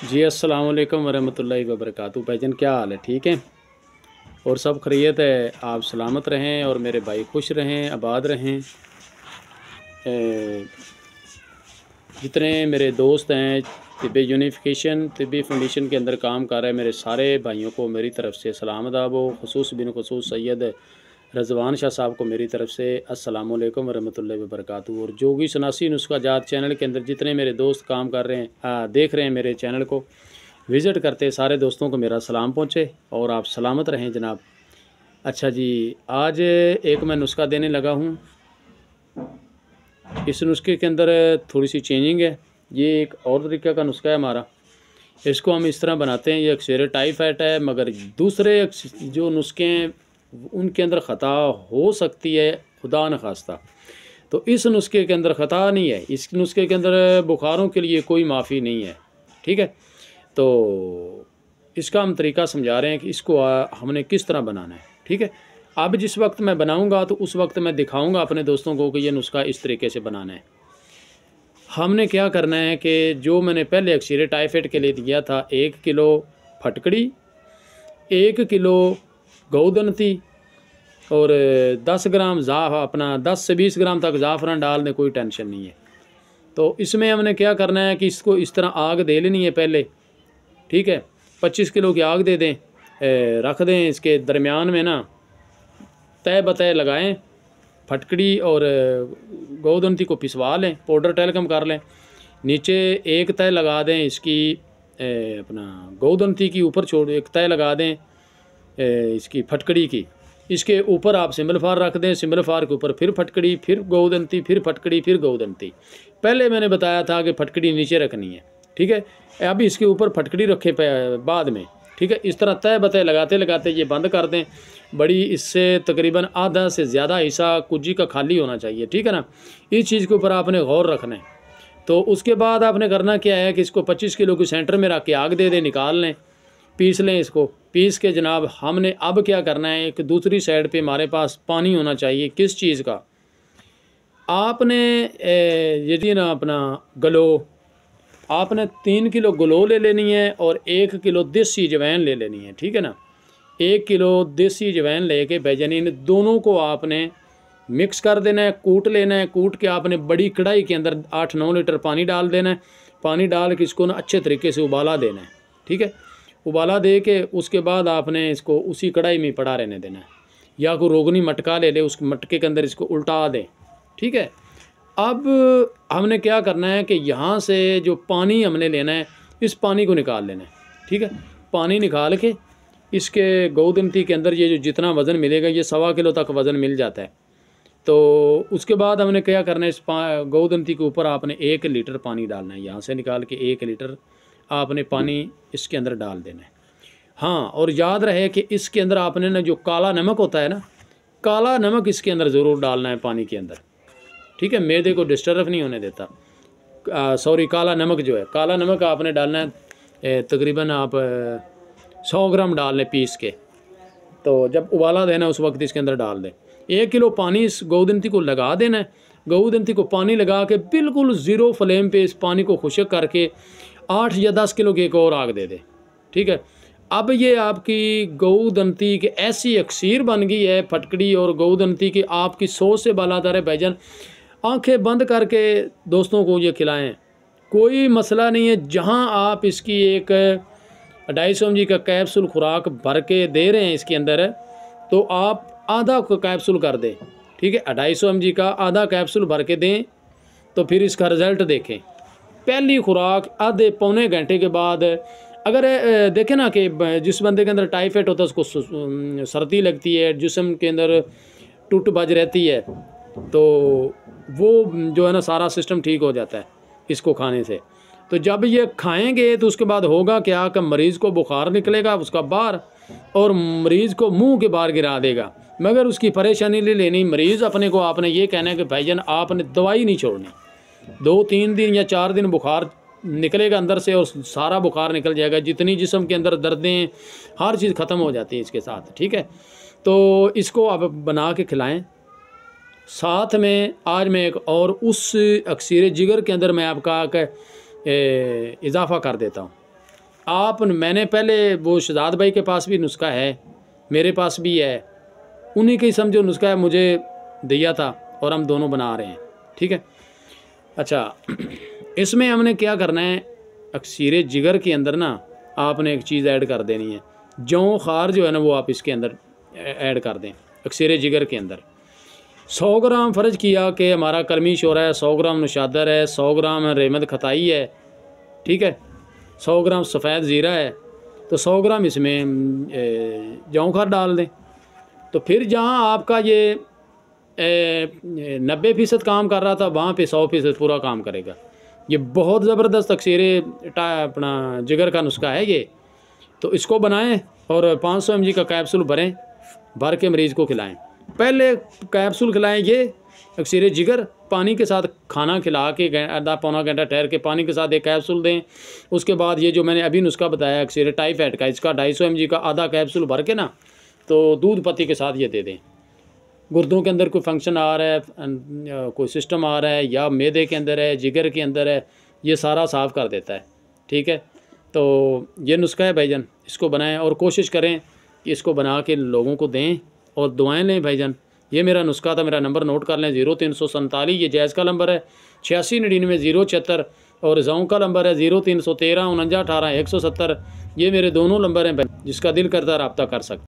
जी अस्सलाम वालेकुम वरहमतुल्लाहि वबरकातुहू। भाईजान क्या हाल है? ठीक है और सब खैरियत है? आप सलामत रहें और मेरे भाई खुश रहें, आबाद रहें। जितने मेरे दोस्त हैं तिब्बी यूनिफिकेशन तिब्बी फाउंडेशन के अंदर काम कर रहे हैं, मेरे सारे भाइयों को मेरी तरफ़ से सलाम अदाब हो। खुसूस बिन खुसूस सैयद रज़वान शाह साहब को मेरी तरफ़ से अस्सलामु अलैकुम वरहमतुल्लाहि वबरकातुहू। और जोगी सनासी नुस्खा जात चैनल के अंदर जितने मेरे दोस्त काम कर रहे हैं, देख रहे हैं मेरे चैनल को, विज़िट करते सारे दोस्तों को मेरा सलाम पहुँचे और आप सलामत रहें जनाब। अच्छा जी, आज एक मैं नुस्खा देने लगा हूँ। इस नुस्खे के अंदर थोड़ी सी चेंजिंग है। ये एक और तरीक़े का नुस्खा है हमारा। इसको हम इस तरह बनाते हैं। ये अक्सर टाइफाइड है, मगर दूसरे जो नुस्खे हैं उनके अंदर ख़ता हो सकती है, खुदा न खास्ता। तो इस नुस्खे के अंदर ख़ता नहीं है। इस नुस्खे के अंदर बुखारों के लिए कोई माफ़ी नहीं है। ठीक है, तो इसका हम तरीका समझा रहे हैं कि इसको हमने किस तरह बनाना है। ठीक है, अब जिस वक्त मैं बनाऊंगा तो उस वक्त मैं दिखाऊंगा अपने दोस्तों को कि ये नुस्खा इस तरीके से बनाना है। हमने क्या करना है कि जो मैंने पहले अक्सर टाइफाइड के लिए दिया था, 1 किलो फटकड़ी, 1 किलो गौदनती और 10 ग्राम अपना 10 से 20 ग्राम तक ज़ाफ़रान डाल दें, कोई टेंशन नहीं है। तो इसमें हमने क्या करना है कि इसको इस तरह आग दे लेनी है पहले। ठीक है, 25 किलो की आग दे दें, रख दें। इसके दरमियान में ना तय बतय लगाएं, फटकड़ी और गोदंती को पिसवा लें, पाउडर टेलकम कर लें। नीचे एक तय लगा दें इसकी, अपना गोदंती की ऊपर छोड़ एक तय लगा दें इसकी फटकड़ी की। इसके ऊपर आप सिंबल फार रख दें, सिंबल फार के ऊपर फिर फटकड़ी, फिर गोदंती, फिर फटकड़ी, फिर गोदंती। पहले मैंने बताया था कि फटकड़ी नीचे रखनी है। ठीक है, अभी इसके ऊपर फटकड़ी रखे बाद में। ठीक है, इस तरह तय बतय लगाते लगाते ये बंद कर दें। बड़ी इससे तकरीबन आधा से ज़्यादा हिस्सा कुजी का खाली होना चाहिए। ठीक है ना, इस चीज़ के ऊपर आपने गौर रखना है। तो उसके बाद आपने करना क्या है कि इसको 25 किलो के सेंटर में रख के आग दे दें, निकाल लें, पीस लें। इसको पीस के जनाब हमने अब क्या करना है, एक दूसरी साइड पे हमारे पास पानी होना चाहिए। किस चीज़ का? आपने यदि ना अपना गलो, आपने 3 किलो गलो ले लेनी है और 1 किलो देसी अजवाइन ले लेनी है। ठीक है ना, 1 किलो देसी अजवाइन लेके भाईजान इन दोनों को आपने मिक्स कर देना है, कूट लेना है। कूट के आपने बड़ी कढ़ाई के अंदर 8-9 लीटर पानी डाल देना है। पानी डाल के इसको ना अच्छे तरीके से उबाला देना है। ठीक है, उबाला दे के उसके बाद आपने इसको उसी कढ़ाई में पड़ा रहने देना है, या कोई रोगनी मटका ले ले, उस मटके के अंदर इसको उल्टा दें। ठीक है, अब हमने क्या करना है कि यहाँ से जो पानी हमने लेना है, इस पानी को निकाल लेना है। ठीक है, पानी निकाल के इसके गोदंती के अंदर ये जो जितना वज़न मिलेगा, ये 1.25 किलो तक वज़न मिल जाता है। तो उसके बाद हमने क्या करना है, इस गोदंती के ऊपर आपने 1 लीटर पानी डालना है। यहाँ से निकाल के 1 लीटर आपने पानी इसके अंदर डाल देना है। हाँ, और याद रहे कि इसके अंदर आपने ना जो काला नमक होता है ना, काला नमक इसके अंदर ज़रूर डालना है पानी के अंदर। ठीक है, मैदे को डिस्टर्ब नहीं होने देता। सॉरी, काला नमक जो है, काला नमक आपने डालना है तकरीबन आप 100 ग्राम डाल लें पीस के। तो जब उबाला देना उस वक्त इसके अंदर डाल दें। 1 किलो पानी इस गोदंती को लगा देना है। गोदंती को पानी लगा के बिल्कुल ज़ीरो फ्लेम पे इस पानी को खुश्क करके 8 या 10 किलो की एक और आग दे दें। ठीक है, अब ये आपकी गोदंती की ऐसी अक्सीर बन गई है, फटकड़ी और गोदंती की, आपकी 100 से बालातर है भाईजान। आंखें बंद करके दोस्तों को ये खिलाएं, कोई मसला नहीं है। जहां आप इसकी एक 250 mg का कैप्सूल खुराक भर के दे रहे हैं इसके अंदर, तो आप आधा कैप्सूल कर दें। ठीक है, 250 mg का आधा कैप्सूल भर के दें, तो फिर इसका रिज़ल्ट देखें। पहली खुराक आधे पौने घंटे के बाद अगर देखें ना कि जिस बंदे के अंदर टाइफाइड होता है उसको सर्दी लगती है, जिस्म के अंदर टूट बज रहती है, तो वो जो है ना सारा सिस्टम ठीक हो जाता है इसको खाने से। तो जब ये खाएंगे तो उसके बाद होगा क्या कि मरीज़ को बुखार निकलेगा उसका बाहर, और मरीज़ को मुंह के बाहर गिरा देगा। मगर उसकी परेशानी ले लेनी, मरीज़ अपने को आपने ये कहना है कि भाईजान आपने दवाई नहीं छोड़नी। 2-3 दिन या 4 दिन बुखार निकलेगा अंदर से और सारा बुखार निकल जाएगा। जितनी जिस्म के अंदर दर्दें, हर चीज़ ख़त्म हो जाती है इसके साथ। ठीक है, तो इसको आप बना के खिलाएं। साथ में आज मैं एक और उस अक्सीर जिगर के अंदर मैं आपका इजाफ़ा कर देता हूँ। मैंने पहले वो शहजाद भाई के पास भी नुस्खा है, मेरे पास भी है, उन्हीं के समझो नुस्खा है मुझे दिया था और हम दोनों बना रहे हैं। ठीक है। अच्छा, इसमें हमने क्या करना है, अक्सीर जिगर के अंदर ना आपने एक चीज़ ऐड कर देनी है, जौ खार जो है ना वो आप इसके अंदर ऐड कर दें। अक्सीर जिगर के अंदर 100 ग्राम फ़र्ज किया कि हमारा कर्मी शोरा है, 100 ग्राम नशादर है, 100 ग्राम रेमद खताई है, ठीक है, 100 ग्राम सफ़ेद ज़ीरा है, तो 100 ग्राम इसमें जौ खार डाल दें। तो फिर जहाँ आपका ये 90% काम कर रहा था वहाँ पे 100% पूरा काम करेगा। ये बहुत ज़बरदस्त अक्सीर अपना जिगर का नुस्खा है ये। तो इसको बनाएं और 500 mg का कैप्सूल भर के मरीज़ को खिलाएं। पहले कैप्सूल खिलाएं ये अक्सीर जिगर, पानी के साथ खाना खिला के आधा पौना घंटा ठहर के पानी के साथ एक कैप्सूल दें। उसके बाद ये जो मैंने अभी नुस्खा बताया अक्सीर टाइफाइड का, इसका 250 mg का आधा कैप्सूल भर के ना तो दूध पत्ती के साथ ये दे दें। गुर्दों के अंदर कोई फंक्शन आ रहा है, कोई सिस्टम आ रहा है या मैदे के अंदर है, जिगर के अंदर है, ये सारा साफ़ कर देता है। ठीक है। तो ये नुस्खा है भाईजान, इसको बनाएं और कोशिश करें कि इसको बना के लोगों को दें और दुआएं लें भाईजान। ये मेरा नुस्खा था, मेरा नंबर नोट कर लें 0347, ये जैज़ का नंबर है 8699 और जौ का नंबर है 0313 49 18 170। ये मेरे दोनों नंबर हैं, जिसका दिल करता रब्ता कर सकते।